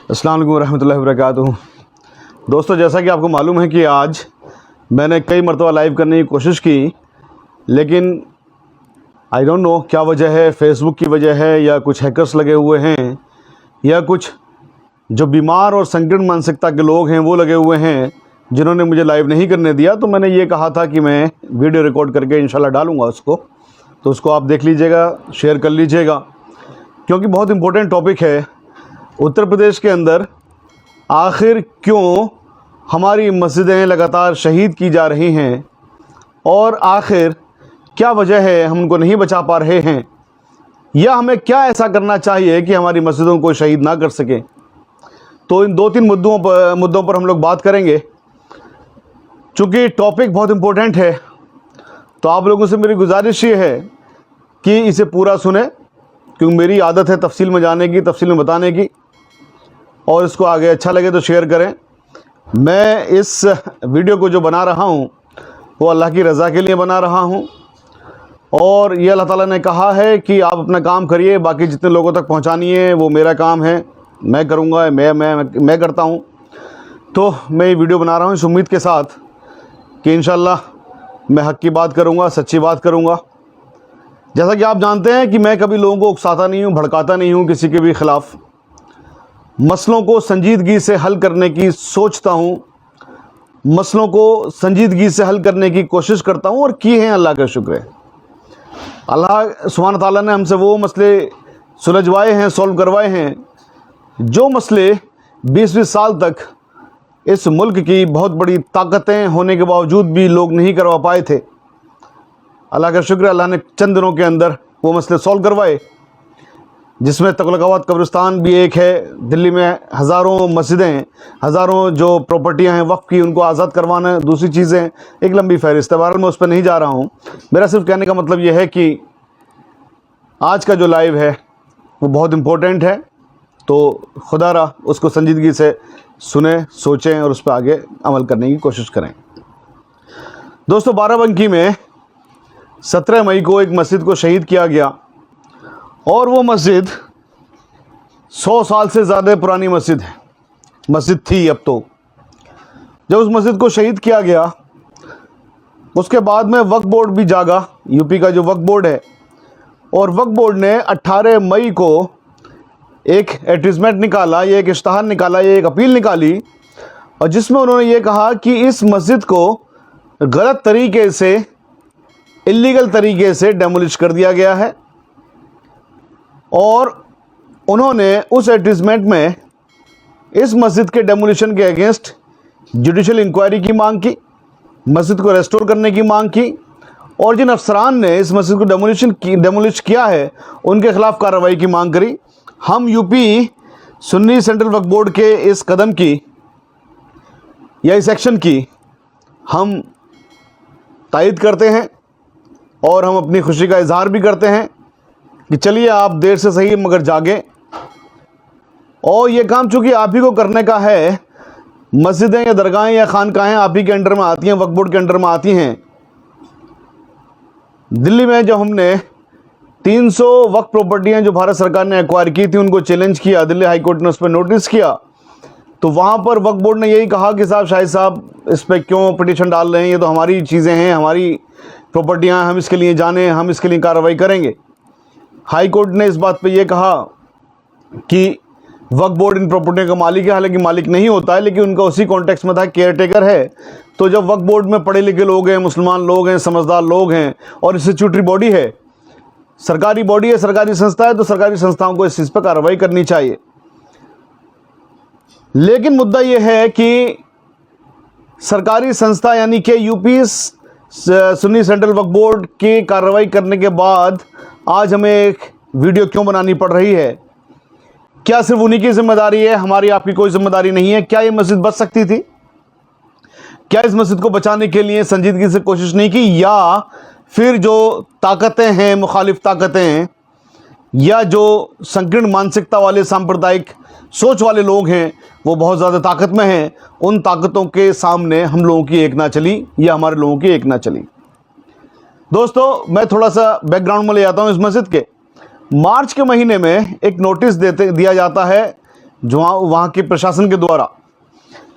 अस्सलाम वालेकुम रहमतुल्लाहि व बरकातुहू। दोस्तों, जैसा कि आपको मालूम है कि आज मैंने कई मरतबा लाइव करने की कोशिश की, लेकिन आई डोंट नो क्या वजह है। फेसबुक की वजह है या कुछ हैकर्स लगे हुए हैं या कुछ जो बीमार और संकीर्ण मानसिकता के लोग हैं वो लगे हुए हैं जिन्होंने मुझे लाइव नहीं करने दिया। तो मैंने ये कहा था कि मैं वीडियो रिकॉर्ड करके इंशाल्लाह डालूँगा उसको, तो उसको आप देख लीजिएगा, शेयर कर लीजिएगा, क्योंकि बहुत इम्पोर्टेंट टॉपिक है। उत्तर प्रदेश के अंदर आखिर क्यों हमारी मस्जिदें लगातार शहीद की जा रही हैं और आखिर क्या वजह है हम उनको नहीं बचा पा रहे हैं, या हमें क्या ऐसा करना चाहिए कि हमारी मस्जिदों को शहीद ना कर सकें। तो इन 2-3 मुद्दों पर हम लोग बात करेंगे। चूँकि टॉपिक बहुत इम्पोर्टेंट है तो आप लोगों से मेरी गुजारिश ये है कि इसे पूरा सुने, क्योंकि मेरी आदत है तफसील में जाने की, तफसील में बताने की, और इसको आगे अच्छा लगे तो शेयर करें। मैं इस वीडियो को जो बना रहा हूँ वो अल्लाह की रज़ा के लिए बना रहा हूँ, और ये अल्लाह ताला ने कहा है कि आप अपना काम करिए, बाकी जितने लोगों तक पहुँचानी है वो मेरा काम है, मैं करूँगा, मैं करता हूँ। तो मैं ये वीडियो बना रहा हूँ इस उम्मीद के साथ कि इंशाल्लाह मैं हक़ की बात करूँगा, सच्ची बात करूँगा। जैसा कि आप जानते हैं कि मैं कभी लोगों को उकसाता नहीं हूँ, भड़काता नहीं हूँ किसी के भी ख़िलाफ़। मसलों को संजीदगी से हल करने की सोचता हूँ, मसलों को संजीदगी से हल करने की कोशिश करता हूँ, और किए हैं, अल्लाह का शुक्र है। अल्लाह सुब्हान ताला ने हमसे वो मसले सुलझवाए हैं, सॉल्व करवाए हैं, जो मसले 20-20 साल तक इस मुल्क की बहुत बड़ी ताकतें होने के बावजूद भी लोग नहीं करवा पाए थे। अल्लाह का शुक्र, अल्लाह ने चंद दिनों के अंदर वो मसले सॉल्व करवाए, जिसमें तगलकाबाद कब्रिस्तान भी एक है। दिल्ली में हज़ारों मस्जिदें, हज़ारों जो प्रॉपर्टियां हैं वक्फ की, उनको आज़ाद करवाना, दूसरी चीज़ें, एक लंबी फहरिस्त है। बहरहाल मैं उस पर नहीं जा रहा हूँ। मेरा सिर्फ कहने का मतलब यह है कि आज का जो लाइव है वो बहुत इम्पोर्टेंट है, तो खुदारा उसको संजीदगी से सुने, सोचें और उस पर आगे अमल करने की कोशिश करें। दोस्तों, बाराबंकी में 17 मई को एक मस्जिद को शहीद किया गया, और वो मस्जिद 100 साल से ज़्यादा पुरानी मस्जिद थी। अब तो जब उस मस्जिद को शहीद किया गया, उसके बाद में वक्फ बोर्ड भी जागा, यूपी का जो वक्फ बोर्ड है, और वक्फ बोर्ड ने 18 मई को एक एडवर्टाइजमेंट निकाला, ये एक इश्तहार निकाला, ये एक अपील निकाली, और जिसमें उन्होंने ये कहा कि इस मस्जिद को गलत तरीके से, इल्लीगल तरीके से डेमोलिश कर दिया गया है। और उन्होंने उस एडवर्टाइजमेंट में इस मस्जिद के डेमोलिशन के अगेंस्ट जुडिशल इंक्वायरी की मांग की, मस्जिद को रेस्टोर करने की मांग की, और जिन अफसरान ने इस मस्जिद को डेमोलिश किया है उनके खिलाफ कार्रवाई की मांग करी। हम यूपी सुन्नी सेंट्रल वक्फ बोर्ड के इस कदम की या इस एक्शन की हम तायद करते हैं, और हम अपनी खुशी का इजहार भी करते हैं कि चलिए आप देर से सही मगर जागें। और ये काम चूँकि आप ही को करने का है, मस्जिदें या दरगाहें या खानकाहें आप ही के अंडर में आती हैं, वक्फ बोर्ड के अंडर में आती हैं। दिल्ली में जब हमने 300 वक्फ प्रॉपर्टियां जो भारत सरकार ने एक्वायर की थी उनको चैलेंज किया, दिल्ली हाई कोर्ट ने उस पर नोटिस किया, तो वहाँ पर वक्फ बोर्ड ने यही कहा कि साहब, शाहिद साहब, इस पर क्यों पिटीशन डाल रहे हैं, ये तो हमारी चीज़ें हैं, हमारी प्रॉपर्टियां, हम इसके लिए जाने, हम इसके लिए कार्रवाई करेंगे। हाई कोर्ट ने इस बात पे ये कहा कि वक्फ बोर्ड इन प्रॉपर्टियों का मालिक है, हालांकि मालिक नहीं होता है, लेकिन उनका उसी कॉन्टेक्स्ट में था, केयर टेकर है। तो जब वक्फ बोर्ड में पढ़े लिखे लोग हैं, मुसलमान लोग हैं, समझदार लोग हैं, और स्टैट्यूटरी बॉडी है, सरकारी बॉडी है, सरकारी संस्था है, तो सरकारी संस्थाओं को इस चीज़ पर कार्रवाई करनी चाहिए। लेकिन मुद्दा यह है कि सरकारी संस्था यानी कि यूपी सुन्नी सेंट्रल वक्फ बोर्ड की कार्रवाई करने के बाद आज हमें एक वीडियो क्यों बनानी पड़ रही है? क्या सिर्फ उन्हीं की जिम्मेदारी है, हमारी आपकी कोई जिम्मेदारी नहीं है? क्या ये मस्जिद बच सकती थी? क्या इस मस्जिद को बचाने के लिए संजीदगी से कोशिश नहीं की? या फिर जो ताकतें हैं, मुखालिफ ताकतें हैं, या जो संकीर्ण मानसिकता वाले, सांप्रदायिक सोच वाले लोग हैं, वो बहुत ज़्यादा ताकत में हैं, उन ताकतों के सामने हम लोगों की एक ना चली, या हमारे लोगों की एक ना चली। दोस्तों, मैं थोड़ा सा बैकग्राउंड में ले जाता हूँ इस मस्जिद के। मार्च के महीने में एक नोटिस दिया जाता है जो वहाँ के प्रशासन के द्वारा,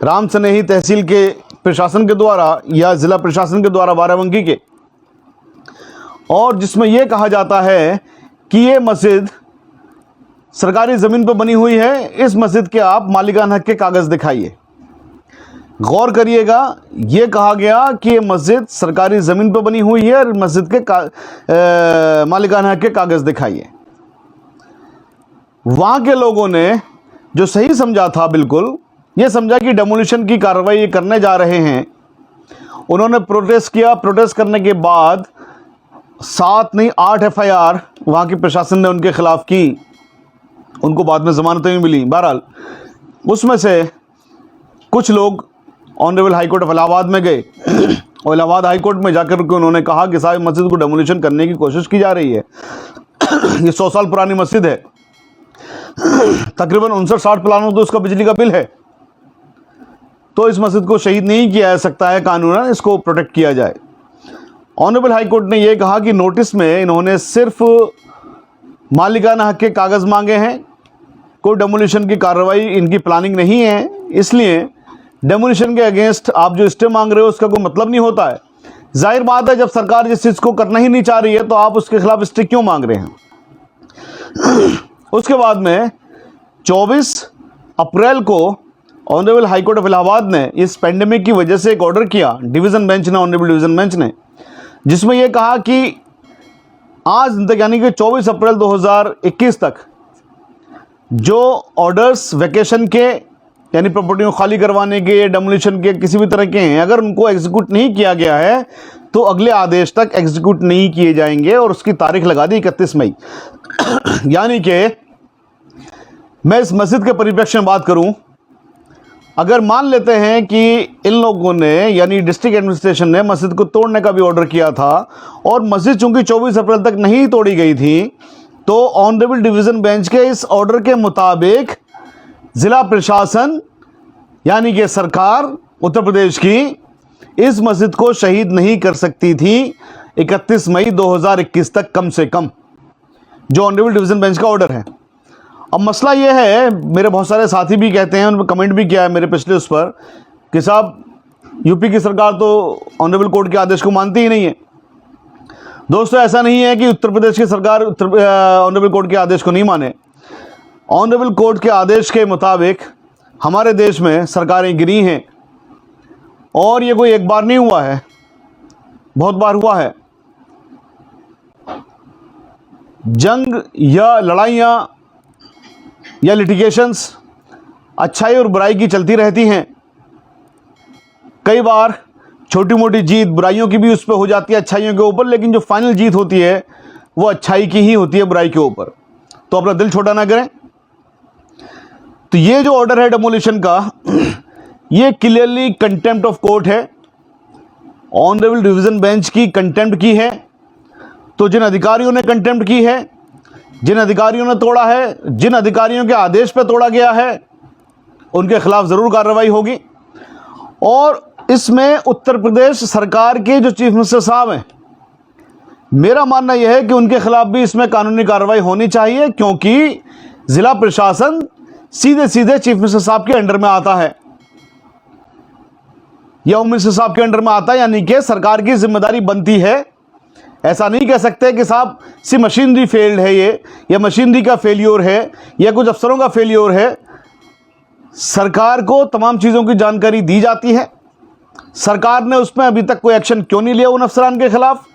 राम सनेही तहसील के प्रशासन के द्वारा या ज़िला प्रशासन के द्वारा बाराबंकी के, और जिसमें यह कहा जाता है कि ये मस्जिद सरकारी ज़मीन पर बनी हुई है, इस मस्जिद के आप मालिकाना हक के कागज़ दिखाइए। गौर करिएगा, ये कहा गया कि ये मस्जिद सरकारी ज़मीन पर बनी हुई है और मस्जिद के मालिकाना हक के कागज़ दिखाइए। वहाँ के लोगों ने जो सही समझा था, बिल्कुल ये समझा कि डेमोलिशन की कार्रवाई करने जा रहे हैं। उन्होंने प्रोटेस्ट किया। प्रोटेस्ट करने के बाद 7 नहीं 8 FIR वहाँ के प्रशासन ने उनके खिलाफ की। उनको बाद में ज़मानतें भी मिली। बहरहाल उसमें से कुछ लोग honourable high court of Allahabad में गए और इलाहाबाद हाई कोर्ट में जाकर के उन्होंने कहा कि साहब मस्जिद को डेमोलिशन करने की कोशिश की जा रही है। ये 100 साल पुरानी मस्जिद है, तकरीबन 59-60 प्लानों तो उसका बिजली का बिल है, तो इस मस्जिद को शहीद नहीं किया जा सकता है, कानूनन इसको प्रोटेक्ट किया जाए। ऑनरेबल हाई कोर्ट ने यह कहा कि नोटिस में इन्होंने सिर्फ मालिकाना हक के कागज़ मांगे हैं, कोई डेमोलिशन की कार्रवाई इनकी प्लानिंग नहीं है, इसलिए डेमोलिशन के अगेंस्ट आप जो स्टे मांग रहे हो उसका कोई मतलब नहीं होता है। जाहिर बात है, जब सरकार जिस चीज़ को करना ही नहीं चाह रही है तो आप उसके खिलाफ स्टे क्यों मांग रहे हैं। उसके बाद में 24 अप्रैल को honourable high court of Allahabad ने इस पेंडेमिक की वजह से एक ऑर्डर किया, डिवीज़न बेंच ने, ऑनरेबल डिवीज़न बेंच ने, जिसमें यह कहा कि आज तक यानी कि 24 अप्रैल 2021 तक जो ऑर्डर्स वैकेशन के यानी प्रॉपर्टी को खाली करवाने के, डेमोलिशन के किसी भी तरह के हैं, अगर उनको एग्जीक्यूट नहीं किया गया है तो अगले आदेश तक एग्जीक्यूट नहीं किए जाएंगे और उसकी तारीख लगा दी 31 मई। यानी कि मैं इस मस्जिद के परिप्रेक्ष्य में बात करूं, अगर मान लेते हैं कि इन लोगों ने यानी डिस्ट्रिक्ट एडमिनिस्ट्रेशन ने मस्जिद को तोड़ने का भी ऑर्डर किया था और मस्जिद चूंकि 24 अप्रैल तक नहीं तोड़ी गई थी, तो ऑनरेबल डिवीज़न बेंच के इस ऑर्डर के मुताबिक ज़िला प्रशासन यानी कि सरकार उत्तर प्रदेश की इस मस्जिद को शहीद नहीं कर सकती थी 31 मई 2021 तक कम से कम, जो ऑनरेबल डिवीज़न बेंच का ऑर्डर है। अब मसला ये है, मेरे बहुत सारे साथी भी कहते हैं, उन्होंने कमेंट भी किया है मेरे पिछले उस पर कि साहब यूपी की सरकार तो ऑनरेबल कोर्ट के आदेश को मानती ही नहीं है। दोस्तों, ऐसा नहीं है कि उत्तर प्रदेश की सरकार ऑनरेबल कोर्ट के आदेश को नहीं माने। ऑनरेबल कोर्ट के आदेश के मुताबिक हमारे देश में सरकारें गिरी हैं और ये कोई एक बार नहीं हुआ है, बहुत बार हुआ है। जंग या लड़ाइयाँ या लिटिगेशंस अच्छाई और बुराई की चलती रहती हैं। कई बार छोटी मोटी जीत बुराइयों की भी उस पर हो जाती है अच्छाइयों के ऊपर, लेकिन जो फाइनल जीत होती है वो अच्छाई की ही होती है बुराई के ऊपर। तो अपना दिल छोटा ना करें। तो ये जो ऑर्डर है डेमोलिशन का, ये क्लियरली कंटेम्प्ट ऑफ कोर्ट है, ऑनरेबल डिवीज़न बेंच की कंटेम्प्ट की है। तो जिन अधिकारियों ने कंटेम्प्ट की है, जिन अधिकारियों ने तोड़ा है, जिन अधिकारियों के आदेश पर तोड़ा गया है, उनके खिलाफ ज़रूर कार्रवाई होगी। और इसमें उत्तर प्रदेश सरकार के जो चीफ मिनिस्टर साहब हैं, मेरा मानना यह है कि उनके खिलाफ भी इसमें कानूनी कार्रवाई होनी चाहिए, क्योंकि ज़िला प्रशासन सीधे सीधे चीफ मिनिस्टर साहब के अंडर में आता है या होम मिनिस्टर साहब के अंडर में आता है, यानी कि सरकार की जिम्मेदारी बनती है। ऐसा नहीं कह सकते कि साहब सी मशीनरी फेल्ड है ये, या मशीनरी का फेलियर है, या कुछ अफसरों का फेलियर है। सरकार को तमाम चीज़ों की जानकारी दी जाती है। सरकार ने उसमें अभी तक कोई एक्शन क्यों नहीं लिया उन अफसरान के खिलाफ?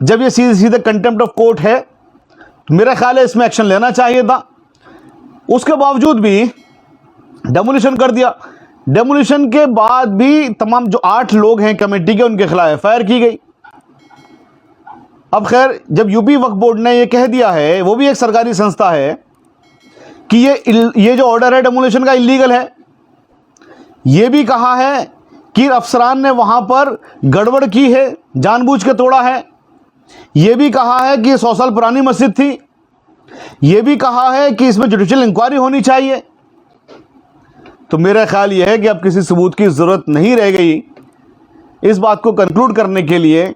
जब ये सीधे सीधे कंटेम्प्ट ऑफ कोर्ट है, तो मेरा ख्याल है इसमें एक्शन लेना चाहिए था। उसके बावजूद भी डेमोलिशन कर दिया। डेमोलिशन के बाद भी तमाम जो 8 लोग हैं कमेटी के, उनके खिलाफ FIR की गई। अब खैर, जब यूपी वक्फ बोर्ड ने ये कह दिया है, वो भी एक सरकारी संस्था है, कि ये जो ऑर्डर है डेमोलिशन का इलीगल है, ये भी कहा है कि अफसरान ने वहां पर गड़बड़ की है, जानबूझ के तोड़ा है। ये भी कहा है कि 100 साल पुरानी मस्जिद थी। ये भी कहा है कि इसमें जुडिशियल इंक्वायरी होनी चाहिए। तो मेरा ख्याल यह है कि अब किसी सबूत की ज़रूरत नहीं रह गई इस बात को कंक्लूड करने के लिए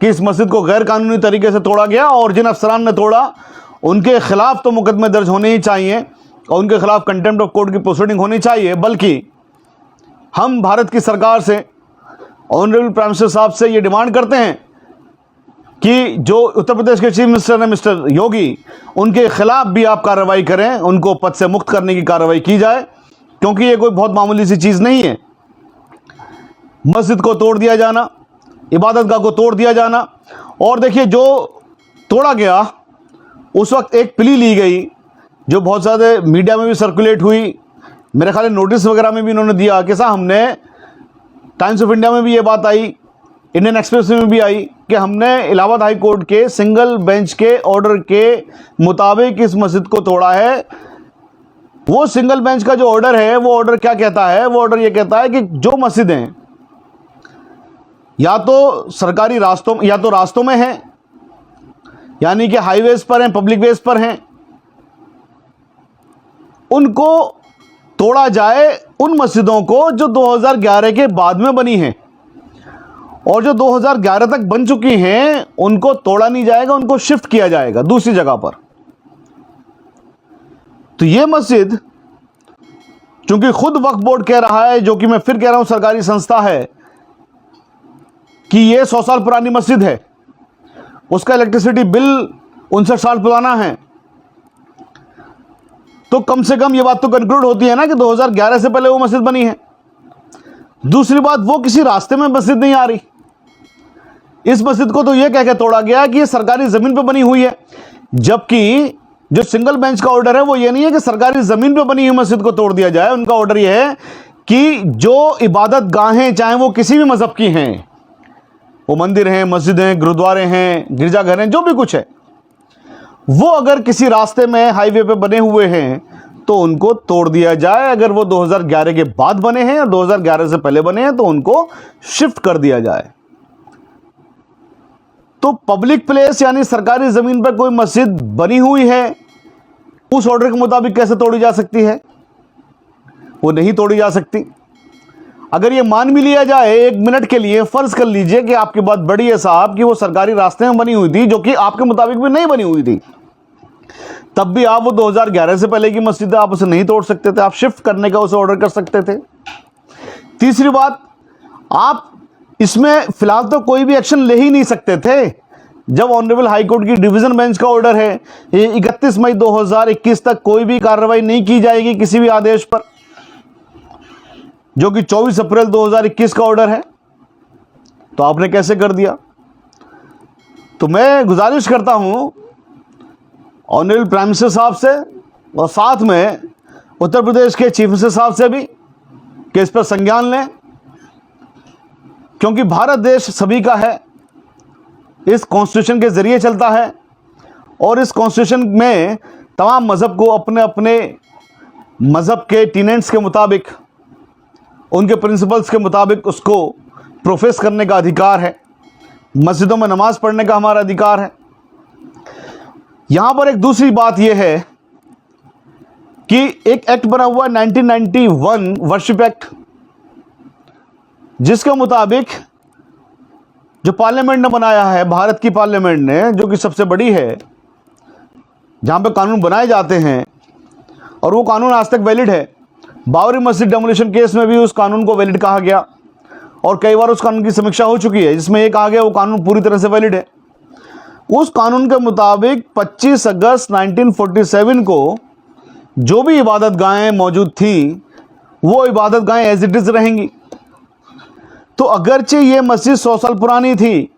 कि इस मस्जिद को गैर कानूनी तरीके से तोड़ा गया, और जिन अफसरान ने तोड़ा उनके खिलाफ तो मुकदमे दर्ज होने ही चाहिए। और उनके खिलाफ कंटेम्प्ट ऑफ कोर्ट की प्रोसीडिंग होनी चाहिए, बल्कि हम भारत की सरकार से, ऑनरेबल प्राइम मिनिस्टर साहब से ये डिमांड करते हैं कि जो उत्तर प्रदेश के चीफ मिनिस्टर हैं मिस्टर योगी, उनके खिलाफ भी आप कार्रवाई करें, उनको पद से मुक्त करने की कार्रवाई की जाए, क्योंकि ये कोई बहुत मामूली सी चीज़ नहीं है। मस्जिद को तोड़ दिया जाना, इबादतगाह को तोड़ दिया जाना, और देखिए जो तोड़ा गया उस वक्त एक प्ली ली गई जो बहुत ज़्यादा मीडिया में भी सर्कुलेट हुई, मेरे ख्याल नोटिस वगैरह में भी इन्होंने दिया कि साहब हमने, टाइम्स ऑफ इंडिया में भी ये बात आई, इंडियन एक्सप्रेस में भी आई कि हमने इलाहाबाद हाई कोर्ट के सिंगल बेंच के ऑर्डर के मुताबिक इस मस्जिद को तोड़ा है। वो सिंगल बेंच का जो ऑर्डर है, वो ऑर्डर क्या कहता है? वो ऑर्डर ये कहता है कि जो मस्जिदें या तो सरकारी रास्तों, या तो रास्तों में हैं, यानी कि हाईवेज पर हैं, पब्लिक वेज पर हैं, उनको तोड़ा जाए। उन मस्जिदों को जो 2011 के बाद में बनी हैं और जो 2011 तक बन चुकी हैं, उनको तोड़ा नहीं जाएगा, उनको शिफ्ट किया जाएगा दूसरी जगह पर। तो ये मस्जिद, चूंकि खुद वक्फ बोर्ड कह रहा है, जो कि मैं फिर कह रहा हूं सरकारी संस्था है, कि ये 100 साल पुरानी मस्जिद है, उसका इलेक्ट्रिसिटी बिल 59 साल पुराना है, तो कम से कम ये बात तो कंक्लूड होती है ना कि 2011 से पहले वो मस्जिद बनी है। दूसरी बात, वो किसी रास्ते में मस्जिद नहीं आ रही। इस मस्जिद को तो ये कह के तोड़ा गया कि ये सरकारी जमीन पे बनी हुई है, जबकि जो सिंगल बेंच का ऑर्डर है वो ये नहीं है कि सरकारी जमीन पे बनी हुई मस्जिद को तोड़ दिया जाए। उनका ऑर्डर ये है कि जो इबादत गाहें, चाहे वो किसी भी मजहब की हैं, वो मंदिर हैं, मस्जिद हैं, गुरुद्वारे हैं, गिरजाघर हैं, जो भी कुछ है, वो अगर किसी रास्ते में हाईवे पे बने हुए हैं तो उनको तोड़ दिया जाए। अगर वो 2011 के बाद बने हैं या 2011 से पहले बने हैं तो उनको शिफ्ट कर दिया जाए। तो पब्लिक प्लेस यानी सरकारी जमीन पर कोई मस्जिद बनी हुई है, उस ऑर्डर के मुताबिक कैसे तोड़ी जा सकती है? वो नहीं तोड़ी जा सकती। अगर ये मान भी लिया जाए एक मिनट के लिए, फर्ज कर लीजिए कि आपकी बात बड़ी है साहब कि वो सरकारी रास्ते में बनी हुई थी, जो कि आपके मुताबिक भी नहीं बनी हुई थी, तब भी आप वो 2011 से पहले की मस्जिद है, आप उसे नहीं तोड़ सकते थे, आप शिफ्ट करने का उसे ऑर्डर कर सकते थे। तीसरी बात, आप इसमें फिलहाल तो कोई भी एक्शन ले ही नहीं सकते थे। जब ऑनरेबल हाई कोर्ट की डिवीजन बेंच का ऑर्डर है, ये 31 मई 2021 तक कोई भी कार्रवाई नहीं की जाएगी किसी भी आदेश पर, जो कि 24 अप्रैल 2021 का ऑर्डर है, तो आपने कैसे कर दिया? तो मैं गुजारिश करता हूं ऑनरेबल प्राइम मिनिस्टर साहब से और साथ में उत्तर प्रदेश के चीफ मिनिस्टर साहब से भी कि इस पर संज्ञान लें, क्योंकि भारत देश सभी का है, इस कॉन्स्टिट्यूशन के जरिए चलता है और इस कॉन्स्टिट्यूशन में तमाम मज़हब को अपने अपने मज़हब के टीनेंट्स के मुताबिक, उनके प्रिंसिपल्स के मुताबिक उसको प्रोफेस करने का अधिकार है। मस्जिदों में नमाज पढ़ने का हमारा अधिकार है। यहाँ पर एक दूसरी बात यह है कि एक एक्ट बना हुआ 1991 वर्शिप एक्ट, जिसके मुताबिक जो पार्लियामेंट ने बनाया है, भारत की पार्लियामेंट ने, जो कि सबसे बड़ी है, जहाँ पे कानून बनाए जाते हैं, और वो कानून आज तक वैलिड है। बाबरी मस्जिद डेमोलिशन केस में भी उस कानून को वैलिड कहा गया और कई बार उस कानून की समीक्षा हो चुकी है, जिसमें ये कहा गया वो कानून पूरी तरह से वैलिड है। उस कानून के मुताबिक 25 अगस्त 1947 को जो भी इबादत गाहें मौजूद थी, वो इबादत गाहें एज इट इज रहेंगी। तो अगरचे ये मस्जिद 100 साल पुरानी थी,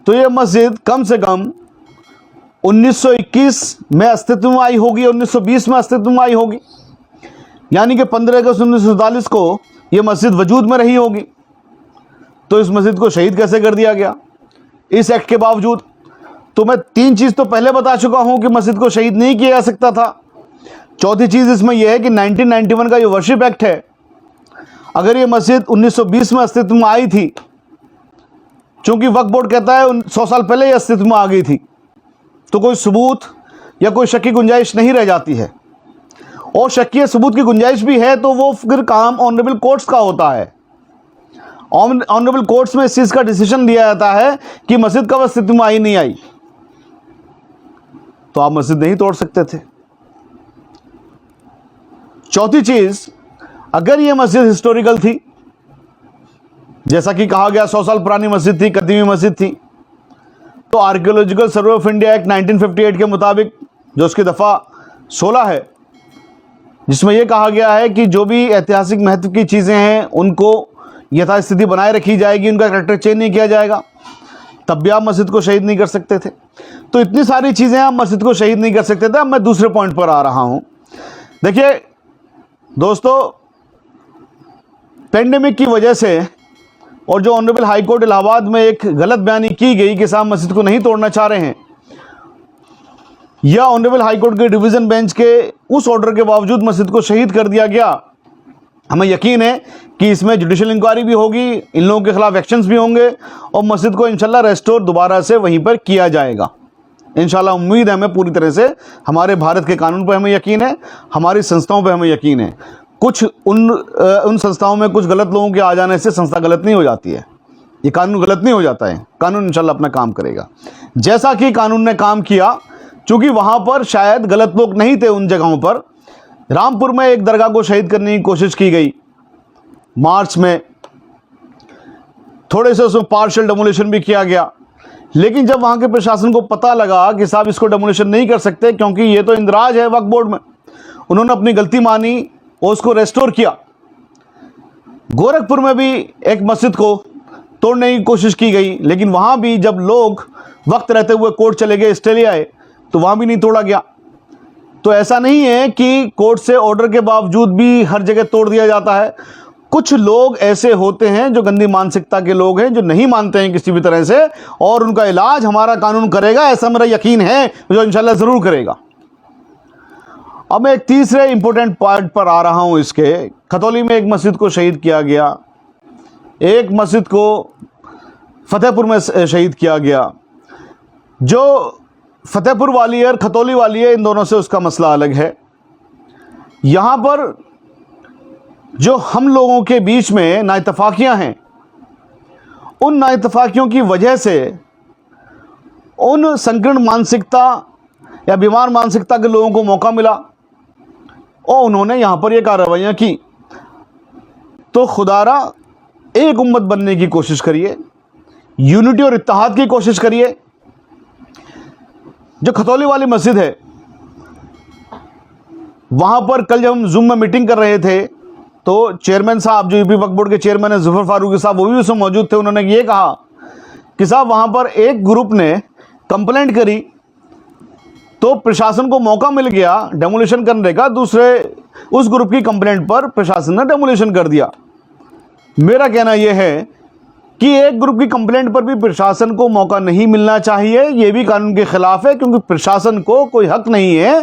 तो ये मस्जिद कम से कम 1921 में अस्तित्व में आई होगी, 1920 में अस्तित्व में आई होगी, यानी कि 15 अगस्त 1947 को ये मस्जिद वजूद में रही होगी। तो इस मस्जिद को शहीद कैसे कर दिया गया इस एक्ट के बावजूद? तो मैं 3 चीज़ तो पहले बता चुका हूं कि मस्जिद को शहीद नहीं किया जा सकता था। चौथी चीज़ इसमें यह है कि 1991 का ये वर्शिप एक्ट है, अगर ये मस्जिद 1920 में अस्तित्व में आई थी, चूंकि वक्फ बोर्ड कहता है 100 साल पहले ये अस्तित्व में आ गई थी, तो कोई सबूत या कोई शक की गुंजाइश नहीं रह जाती है। और शक या सबूत की गुंजाइश भी है तो वो फिर काम ऑनरेबल कोर्ट्स का होता है। ऑनरेबल कोर्ट्स में इस चीज़ का डिसीजन लिया जाता है कि मस्जिद कब अस्तित्व में आई नहीं आई। तो आप मस्जिद नहीं तोड़ सकते थे। चौथी चीज़, अगर ये मस्जिद हिस्टोरिकल थी, जैसा कि कहा गया 100 साल पुरानी मस्जिद थी, कदीमी मस्जिद थी, तो archaeological survey of India act 1958 के मुताबिक, जो उसकी दफ़ा 16 है, जिसमें यह कहा गया है कि जो भी ऐतिहासिक महत्व की चीज़ें हैं उनको यथास्थिति बनाए रखी जाएगी, उनका करैक्टर चेंज नहीं किया जाएगा, तब भी आप मस्जिद को शहीद नहीं कर सकते थे। तो इतनी सारी चीज़ें आप मस्जिद को शहीद नहीं कर सकते थे। अब मैं दूसरे पॉइंट पर आ रहा हूँ। देखिए दोस्तों, पेंडेमिक की वजह से और जो ऑनरेबल हाई कोर्ट इलाहाबाद में एक गलत बयानी की गई कि साहब मस्जिद को नहीं तोड़ना चाह रहे हैं, या ऑनरेबल हाई कोर्ट के डिवीज़न बेंच के उस ऑर्डर के बावजूद मस्जिद को शहीद कर दिया गया, हमें यकीन है कि इसमें जुडिशल इंक्वायरी भी होगी, इन लोगों के खिलाफ एक्शंस भी होंगे और मस्जिद को इंशाल्लाह रेस्टोर दोबारा से वहीं पर किया जाएगा। इंशाल्लाह उम्मीद है हमें पूरी तरह से। हमारे भारत के कानून पर हमें यकीन है, हमारी संस्थाओं पर हमें यकीन है। कुछ उन संस्थाओं में कुछ गलत लोगों के आ जाने से संस्था गलत नहीं हो जाती है, ये कानून गलत नहीं हो जाता है। कानून इंशाल्लाह अपना काम करेगा जैसा कि कानून ने काम किया। चूँकि वहाँ पर शायद गलत लोग नहीं थे, उन जगहों पर रामपुर में एक दरगाह को शहीद करने की कोशिश की गई मार्च में, थोड़े से उसमें पार्शियल डेमोलिशन भी किया गया, लेकिन जब वहाँ के प्रशासन को पता लगा कि साहब इसको डेमोलिशन नहीं कर सकते क्योंकि ये तो इंदराज है वक्फ बोर्ड में, उन्होंने अपनी गलती मानी और उसको रेस्टोर किया। गोरखपुर में भी एक मस्जिद को तोड़ने की कोशिश की गई, लेकिन वहाँ भी जब लोग वक्त रहते हुए कोर्ट चले गए, स्टे ले आए, तो वहाँ भी नहीं तोड़ा गया। तो ऐसा नहीं है कि कोर्ट से ऑर्डर के बावजूद भी हर जगह तोड़ दिया जाता है। कुछ लोग ऐसे होते हैं जो गंदी मानसिकता के लोग हैं, जो नहीं मानते हैं किसी भी तरह से, और उनका इलाज हमारा कानून करेगा, ऐसा मेरा यकीन है, जो इंशाल्लाह ज़रूर करेगा। अब मैं एक तीसरे इंपॉर्टेंट पॉइंट पर आ रहा हूं। इसके खतौली में एक मस्जिद को शहीद किया गया, एक मस्जिद को फतेहपुर में शहीद किया गया। जो फतेहपुर वाली है और खतौली वाली है, इन दोनों से उसका मसला अलग है। यहाँ पर जो हम लोगों के बीच में नाइतफाकियाँ हैं, उन नाइतफाकियों की वजह से उन संकीर्ण मानसिकता या बीमार मानसिकता के लोगों को मौका मिला और उन्होंने यहाँ पर ये कार्रवाइयाँ की। तो खुदारा एक उम्मत बनने की कोशिश करिए, यूनिटी और इत्तेहाद की कोशिश करिए। जो खतौली वाली मस्जिद है, वहाँ पर कल जब हम जूम में मीटिंग कर रहे थे तो चेयरमैन साहब, जो यूपी वक्फ बोर्ड के चेयरमैन है जुफर फारूकी साहब, वो भी उसमें मौजूद थे। उन्होंने ये कहा कि साहब वहाँ पर एक ग्रुप ने कंप्लेंट करी तो प्रशासन को मौका मिल गया डेमोलिशन करने का, दूसरे उस ग्रुप की कंप्लेंट पर प्रशासन ने डेमोलिशन कर दिया। मेरा कहना यह है कि एक ग्रुप की कंप्लेंट पर भी प्रशासन को मौका नहीं मिलना चाहिए, यह भी कानून के खिलाफ है, क्योंकि प्रशासन को कोई हक नहीं है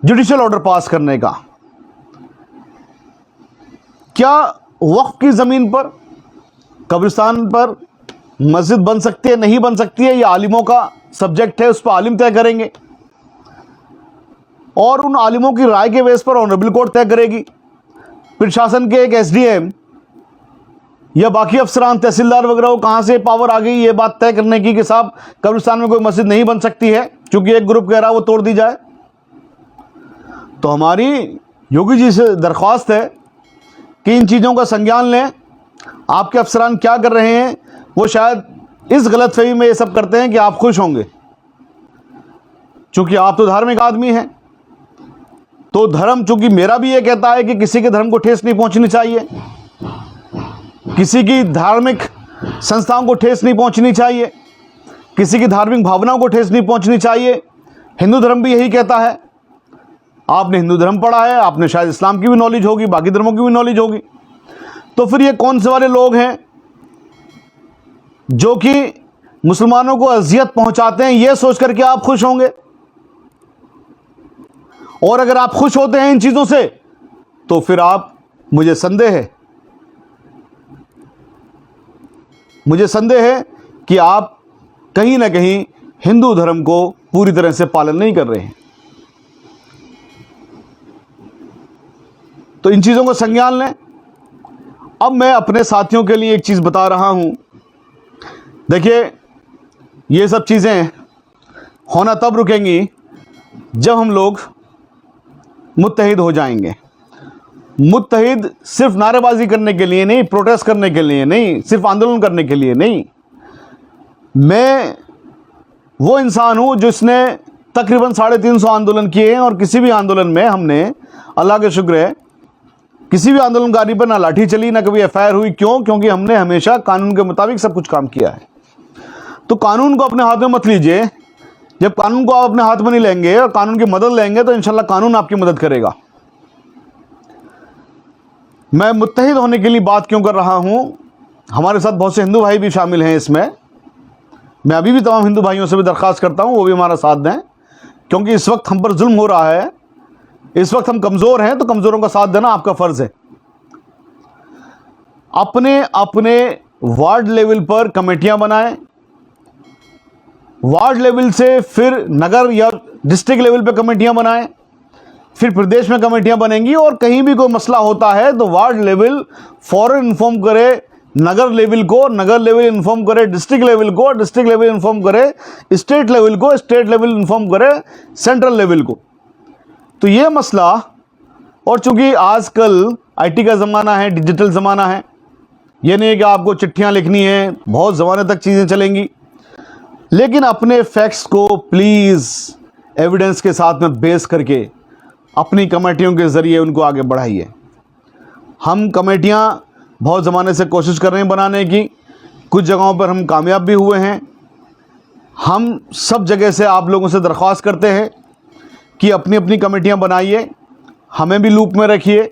जुडिशियल ऑर्डर पास करने का। क्या वक्फ की ज़मीन पर, कब्रिस्तान पर मस्जिद बन सकती है, नहीं बन सकती है, ये आलिमों का सब्जेक्ट है, उस पर आलिम तय करेंगे और उन आलिमों की राय के बेस पर ऑनरेबल कोर्ट तय करेगी। प्रशासन के एक एसडीएम या बाकी अफसरान, तहसीलदार वगैरह को कहाँ से पावर आ गई ये बात तय करने की कि साहब कब्रिस्तान में कोई मस्जिद नहीं बन सकती है क्योंकि एक ग्रुप कह रहा है वो तोड़ दी जाए। तो हमारी योगी जी से दरख्वास्त है कि इन चीज़ों का संज्ञान लें। आपके अफसरान क्या कर रहे हैं, वो शायद इस गलतफहमी में ये सब करते हैं कि आप खुश होंगे, चूँकि आप तो धार्मिक आदमी हैं। तो धर्म, चूँकि मेरा भी ये कहता है कि किसी के धर्म को ठेस नहीं पहुँचनी चाहिए, किसी की धार्मिक संस्थाओं को ठेस नहीं पहुँचनी चाहिए, किसी की धार्मिक भावनाओं को ठेस नहीं पहुँचनी चाहिए। हिंदू धर्म भी यही कहता है। आपने हिंदू धर्म पढ़ा है, आपने शायद इस्लाम की भी नॉलेज होगी, बाकी धर्मों की भी नॉलेज होगी। तो फिर ये कौन से वाले लोग हैं जो कि मुसलमानों को अजियत पहुंचाते हैं, ये सोच करके आप खुश होंगे? और अगर आप खुश होते हैं इन चीज़ों से तो फिर आप, मुझे संदेह है कि आप कहीं ना कहीं हिंदू धर्म को पूरी तरह से पालन नहीं कर रहे हैं। तो इन चीज़ों को संज्ञान लें। अब मैं अपने साथियों के लिए एक चीज़ बता रहा हूं। देखिए, ये सब चीज़ें होना तब रुकेंगी जब हम लोग मुत्तहिद हो जाएंगे। मुत्तहिद सिर्फ नारेबाजी करने के लिए नहीं, प्रोटेस्ट करने के लिए नहीं, सिर्फ आंदोलन करने के लिए नहीं। मैं वो इंसान हूँ जिसने तकरीबन 350 आंदोलन किए हैं और किसी भी आंदोलन में हमने, अल्लाह के शुक्र है, किसी भी आंदोलनकारी पर ना लाठी चली, ना कभी एफआईआर हुई। क्यों? क्योंकि हमने हमेशा कानून के मुताबिक सब कुछ काम किया है। तो कानून को अपने हाथ में मत लीजिए। जब कानून को आप अपने हाथ में नहीं लेंगे और कानून की मदद लेंगे तो इंशाल्लाह कानून आपकी मदद करेगा। मैं मुत्तहिद होने के लिए बात क्यों कर रहा हूं? हमारे साथ बहुत से हिंदू भाई भी शामिल हैं इसमें। मैं अभी भी तमाम हिंदू भाइयों से भी दरख्वास्त करता हूं वो भी हमारा साथ दें, क्योंकि इस वक्त हम पर जुल्म हो रहा है, इस वक्त हम कमज़ोर हैं, तो कमज़ोरों का साथ देना आपका फ़र्ज़ है। अपने अपने वार्ड लेवल पर कमेटियां बनाएं, वार्ड लेवल से फिर नगर या डिस्ट्रिक्ट लेवल पर कमेटियां बनाएं, फिर प्रदेश में कमेटियां बनेंगी। और कहीं भी कोई मसला होता है तो वार्ड लेवल फौरन इन्फॉर्म करे नगर लेवल को, नगर लेवल इन्फॉर्म करे डिस्ट्रिक्ट लेवल को, डिस्ट्रिक्ट लेवल इन्फॉर्म करे स्टेट लेवल को, स्टेट लेवल इन्फॉर्म करे सेंट्रल लेवल को। तो ये मसला, और चूंकि आजकल आईटी का ज़माना है, डिजिटल ज़माना है, ये नहीं है कि आपको चिट्ठियां लिखनी है, बहुत ज़माने तक चीज़ें चलेंगी। लेकिन अपने फैक्ट्स को प्लीज़ एविडेंस के साथ में बेस करके अपनी कमेटियों के ज़रिए उनको आगे बढ़ाइए। हम कमेटियां बहुत ज़माने से कोशिश कर रहे हैं बनाने की, कुछ जगहों पर हम कामयाब भी हुए हैं। हम सब जगह से आप लोगों से दरख्वास्त करते हैं कि अपनी अपनी कमेटियां बनाइए, हमें भी लूप में रखिए,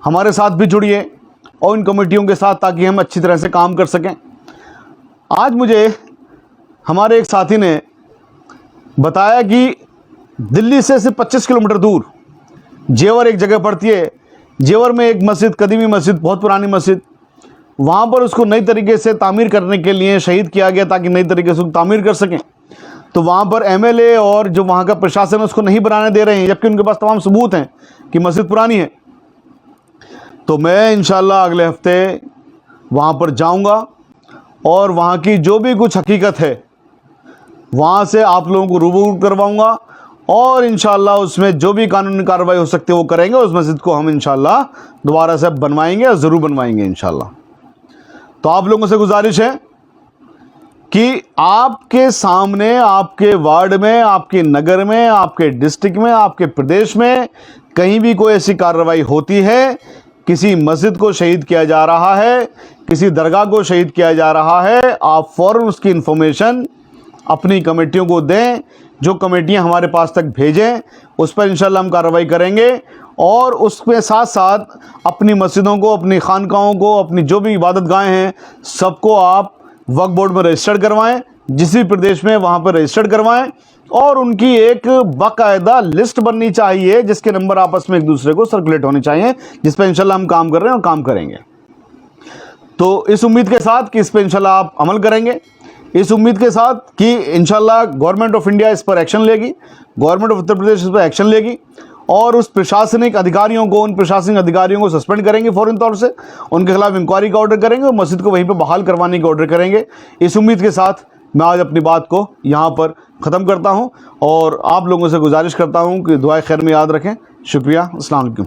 हमारे साथ भी जुड़िए और इन कमेटियों के साथ, ताकि हम अच्छी तरह से काम कर सकें। आज मुझे हमारे एक साथी ने बताया कि दिल्ली से सिर्फ 25 किलोमीटर दूर जेवर एक जगह पड़ती है, जेवर में एक मस्जिद, कदीमी मस्जिद, बहुत पुरानी मस्जिद, वहाँ पर उसको नई तरीके से तामीर करने के लिए शहीद किया गया ताकि नई तरीके से तामीर कर सकें। तो वहाँ पर एमएलए और जो वहाँ का प्रशासन है उसको नहीं बनाने दे रहे हैं, जबकि उनके पास तमाम सबूत हैं कि मस्जिद पुरानी है। तो मैं इंशाल्लाह अगले हफ्ते वहाँ पर जाऊँगा और वहाँ की जो भी कुछ हकीकत है वहाँ से आप लोगों को रूबरू करवाऊँगा और इंशाल्लाह उसमें जो भी कानूनी कार्रवाई हो सकती है वो करेंगे। उस मस्जिद को हम इंशाल्लाह दोबारा से बनवाएंगे और ज़रूर बनवाएंगे इंशाल्लाह। तो आप लोगों से गुजारिश है कि आपके सामने, आपके वार्ड में, आपके नगर में, आपके डिस्ट्रिक्ट में, आपके प्रदेश में कहीं भी कोई ऐसी कार्रवाई होती है, किसी मस्जिद को शहीद किया जा रहा है, किसी दरगाह को शहीद किया जा रहा है, आप फ़ौरन उसकी इन्फॉर्मेशन अपनी कमेटियों को दें। जो कमेटियां हमारे पास तक भेजें उस पर इंशाल्लाह हम कार्रवाई करेंगे और उसके साथ साथ अपनी मस्जिदों को, अपनी खानकाहों को, अपनी जो भी इबादत गाहें हैं सबको आप वक्फ बोर्ड में रजिस्टर्ड करवाएं, जिस भी प्रदेश में वहाँ पर रजिस्टर्ड करवाएं और उनकी एक बाकायदा लिस्ट बननी चाहिए जिसके नंबर आपस में एक दूसरे को सर्कुलेट होने चाहिए, जिस पर इंशाल्लाह हम काम कर रहे हैं और काम करेंगे। तो इस उम्मीद के साथ कि इस पर इंशाल्लाह आप अमल करेंगे, इस उम्मीद के साथ कि इंशाल्लाह गवर्नमेंट ऑफ इंडिया इस पर एक्शन लेगी, गवर्नमेंट ऑफ उत्तर प्रदेश इस पर एक्शन लेगी और उस प्रशासनिक अधिकारियों को, उन प्रशासनिक अधिकारियों को सस्पेंड करेंगे फ़ौरन तौर से, उनके खिलाफ इंक्वायरी का ऑर्डर करेंगे और मस्जिद को वहीं पर बहाल करवाने का ऑर्डर करेंगे। इस उम्मीद के साथ मैं आज अपनी बात को यहाँ पर ख़त्म करता हूँ और आप लोगों से गुजारिश करता हूँ कि दुआए खैर में याद रखें। शुक्रिया। अस्सलाम वालेकुम।